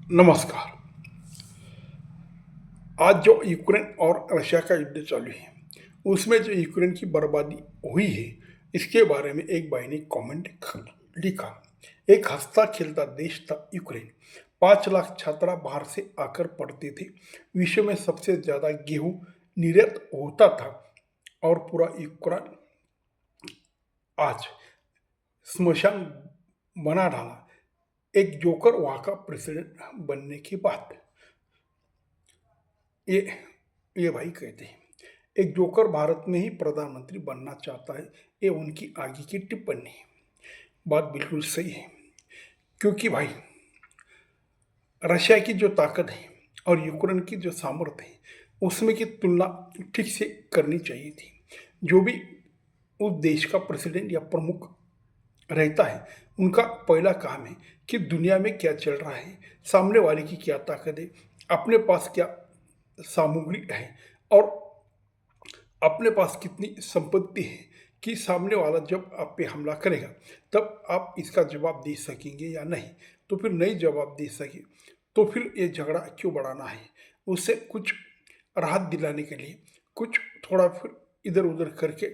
नमस्कार। आज जो यूक्रेन और रशिया का युद्ध चालू है, उसमें जो यूक्रेन की बर्बादी हुई है, इसके बारे में एक भाई ने कमेंट लिखा। एक हंसता खेलता देश था यूक्रेन। 5 लाख छात्रा बाहर से आकर पढ़ते थे। विश्व में सबसे ज्यादा गेहूं निर्यात होता था और पूरा यूक्रेन आज स्मशान बना डाला। एक जोकर वहां का प्रेसिडेंट बनने के बाद ये ये भाई कहते हैं, एक जोकर भारत में ही प्रधानमंत्री बनना चाहता है। ये उनकी आगे की टिप्पणी है। बात बिल्कुल सही है, क्योंकि भाई रशिया की जो ताकत है और यूक्रेन की जो सामर्थ्य है, उसमें की तुलना ठीक से करनी चाहिए थी। जो भी उस देश का प्रेसिडेंट या प्रमुख रहता है, उनका पहला काम है कि दुनिया में क्या चल रहा है, सामने वाले की क्या ताकत है, अपने पास क्या सामग्री है और अपने पास कितनी संपत्ति है कि सामने वाला जब आप पे हमला करेगा तब आप इसका जवाब दे सकेंगे या नहीं। तो फिर नहीं जवाब दे सके तो फिर ये झगड़ा क्यों बढ़ाना है। उससे कुछ राहत दिलाने के लिए कुछ थोड़ा फिर इधर उधर करके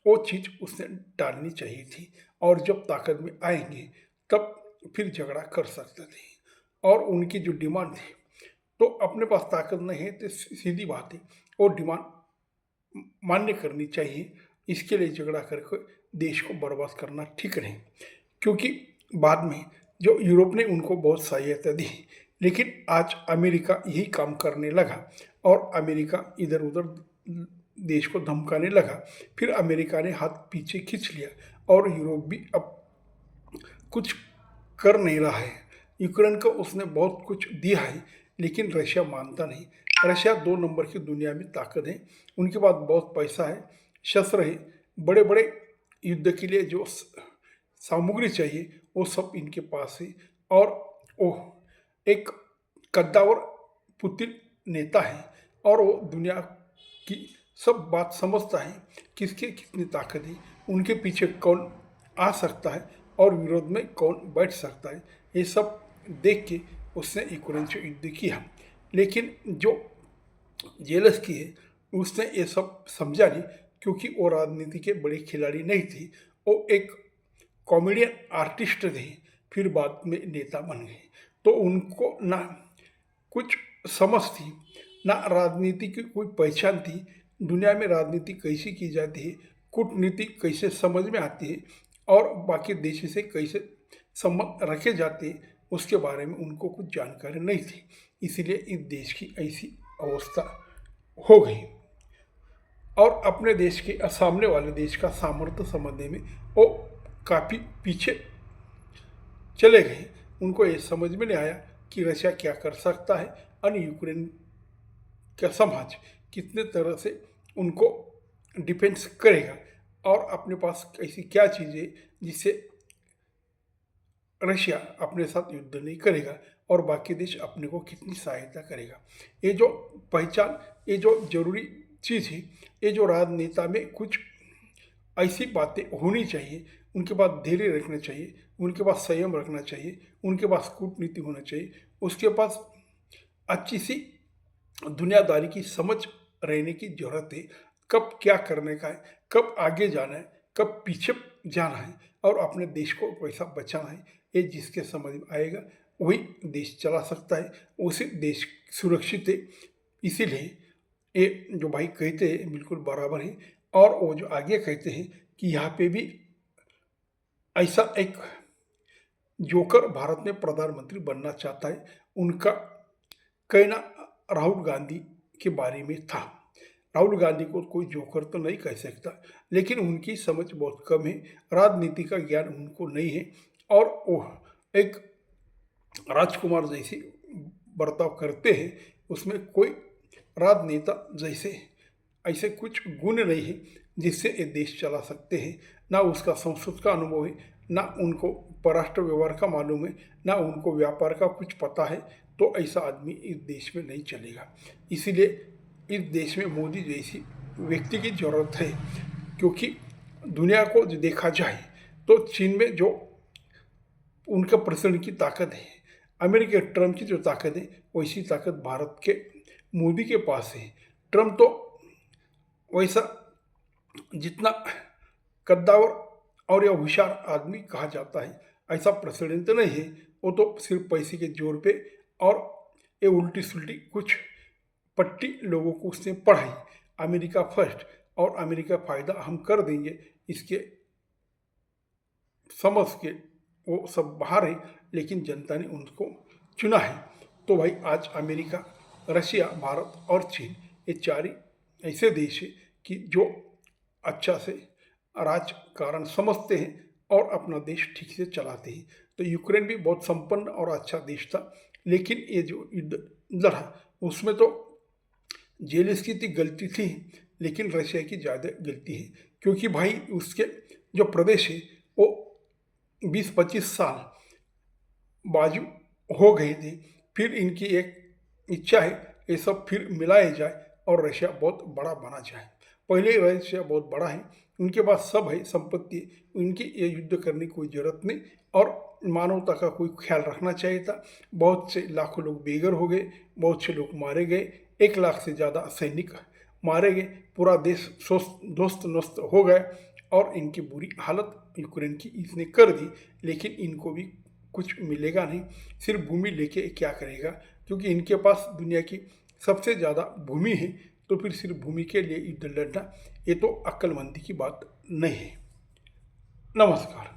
वो चीज़ उसने टालनी चाहिए थी। और जब ताकत में आएंगे तब फिर झगड़ा कर सकते थे। और उनकी जो डिमांड थी, तो अपने पास ताकत नहीं है तो सीधी बात है, वो डिमांड मान्य करनी चाहिए। इसके लिए झगड़ा करके देश को बर्बाद करना ठीक नहीं, क्योंकि बाद में जो यूरोप ने उनको बहुत सहायता दी, लेकिन आज अमेरिका यही काम करने लगा और अमेरिका इधर उधर देश को धमकाने लगा। फिर अमेरिका ने हाथ पीछे खींच लिया और यूरोप भी अब कुछ कर नहीं रहा है। यूक्रेन को उसने बहुत कुछ दिया है, लेकिन रशिया मानता नहीं। रशिया 2 नंबर की दुनिया में ताकत है, उनके पास बहुत पैसा है, शस्त्र है, बड़े बड़े युद्ध के लिए जो सामग्री चाहिए वो सब इनके पास है। और वो एक कद्दावर पुतिन नेता है और वो दुनिया की सब बात समझता है, किसके कितनी ताकत है, उनके पीछे कौन आ सकता है और विरोध में कौन बैठ सकता है। ये सब देख के उसने यूक्रेन से युद्ध किया। लेकिन जो जेलस की है, उसने ये सब समझा नहीं, क्योंकि वो राजनीति के बड़े खिलाड़ी नहीं थे। वो एक कॉमेडियन आर्टिस्ट थे, फिर बाद में नेता बन गए। तो उनको ना कुछ समझ थी, ना राजनीति की कोई पहचान थी, दुनिया में राजनीति कैसी की जाती है, कूटनीति कैसे समझ में आती है और बाकी देश से कैसे संबंध रखे जाते हैं, उसके बारे में उनको कुछ जानकारी नहीं थी। इसीलिए इस देश की ऐसी अवस्था हो गई और अपने देश के सामने वाले देश का सामर्थ्य समझने में वो काफ़ी पीछे चले गए। उनको ये समझ में नहीं आया कि रशिया क्या कर सकता है और यूक्रेन का समाज कितने तरह से उनको डिफेंस करेगा और अपने पास ऐसी क्या चीज़ है जिससे रशिया अपने साथ युद्ध नहीं करेगा और बाकी देश अपने को कितनी सहायता करेगा। ये जो पहचान, ये जो जरूरी चीज़ है, ये जो राजनेता में कुछ ऐसी बातें होनी चाहिए, उनके पास धैर्य रखना चाहिए, उनके पास संयम रखना चाहिए, उनके पास कूटनीति होना चाहिए, उसके पास अच्छी सी दुनियादारी की समझ रहने की जरूरत है। कब क्या करने का है, कब आगे जाना है, कब पीछे जाना है और अपने देश को पैसा बचाना है, ये जिसके समझ में आएगा वही देश चला सकता है, उसी देश सुरक्षित है। इसीलिए ये जो भाई कहते हैं बिल्कुल बराबर है। और वो जो आगे कहते हैं कि यहाँ पे भी ऐसा एक जोकर भारत में प्रधानमंत्री बनना चाहता है, उनका कहना राहुल गांधी के बारे में था। राहुल गांधी को कोई जोकर तो नहीं कह सकता, लेकिन उनकी समझ बहुत कम है, राजनीति का ज्ञान उनको नहीं है और वो एक राजकुमार जैसी बर्ताव करते हैं। उसमें कोई राजनेता जैसे ऐसे कुछ गुण नहीं है जिससे ये देश चला सकते हैं। ना उसका संसद का अनुभव है, ना उनको परराष्ट्र व्यवहार का मालूम है, ना उनको व्यापार का कुछ पता है। तो ऐसा आदमी इस देश में नहीं चलेगा। इसीलिए इस देश में मोदी जैसी व्यक्ति की जरूरत है, क्योंकि दुनिया को देखा जाए तो चीन में जो उनका प्रेसिडेंट की ताकत है, अमेरिका ट्रम्प की जो ताकत है वैसी ताकत भारत के मोदी के पास है। ट्रम्प तो वैसा जितना कद्दावर और या होशियार आदमी कहा जाता है ऐसा प्रेसिडेंट नहीं है। वो तो सिर्फ पैसे के जोर पे और ये उल्टी सुल्टी कुछ पट्टी लोगों को उसने पढ़ाई, अमेरिका फर्स्ट और अमेरिका फ़ायदा हम कर देंगे, इसके समझ के वो सब बाहर है, लेकिन जनता ने उनको चुना है। तो भाई आज अमेरिका, रशिया, भारत और चीन ये चार ही ऐसे देश है कि जो अच्छा से राजकारण समझते हैं और अपना देश ठीक से चलाते हैं। तो यूक्रेन भी बहुत संपन्न और अच्छा देश था, लेकिन ये जो युद्ध लड़ा उसमें तो जेलेंस्की की गलती थी, लेकिन रशिया की ज़्यादा गलती है, क्योंकि भाई उसके जो प्रदेश है वो 20-25 साल बाजू हो गए थे। फिर इनकी एक इच्छा है ये सब फिर मिलाया जाए और रशिया बहुत बड़ा बना जाए। पहले ही रशिया बहुत बड़ा है, उनके पास सब है संपत्ति, उनकी ये युद्ध करने की कोई ज़रूरत नहीं और मानवता का कोई ख्याल रखना चाहिए था। बहुत से लाखों लोग बेघर हो गए, बहुत से लोग मारे गए, 1 लाख से ज़्यादा सैनिक मारे गए, पूरा देश ध्वस्त नस्त हो गए और इनकी बुरी हालत यूक्रेन की इसने कर दी। लेकिन इनको भी कुछ मिलेगा नहीं, सिर्फ भूमि लेके क्या करेगा, क्योंकि इनके पास दुनिया की सबसे ज़्यादा भूमि है। तो फिर सिर्फ भूमि के लिए युद्ध लड़ना ये तो अक्लमंदी की बात नहीं है। नमस्कार।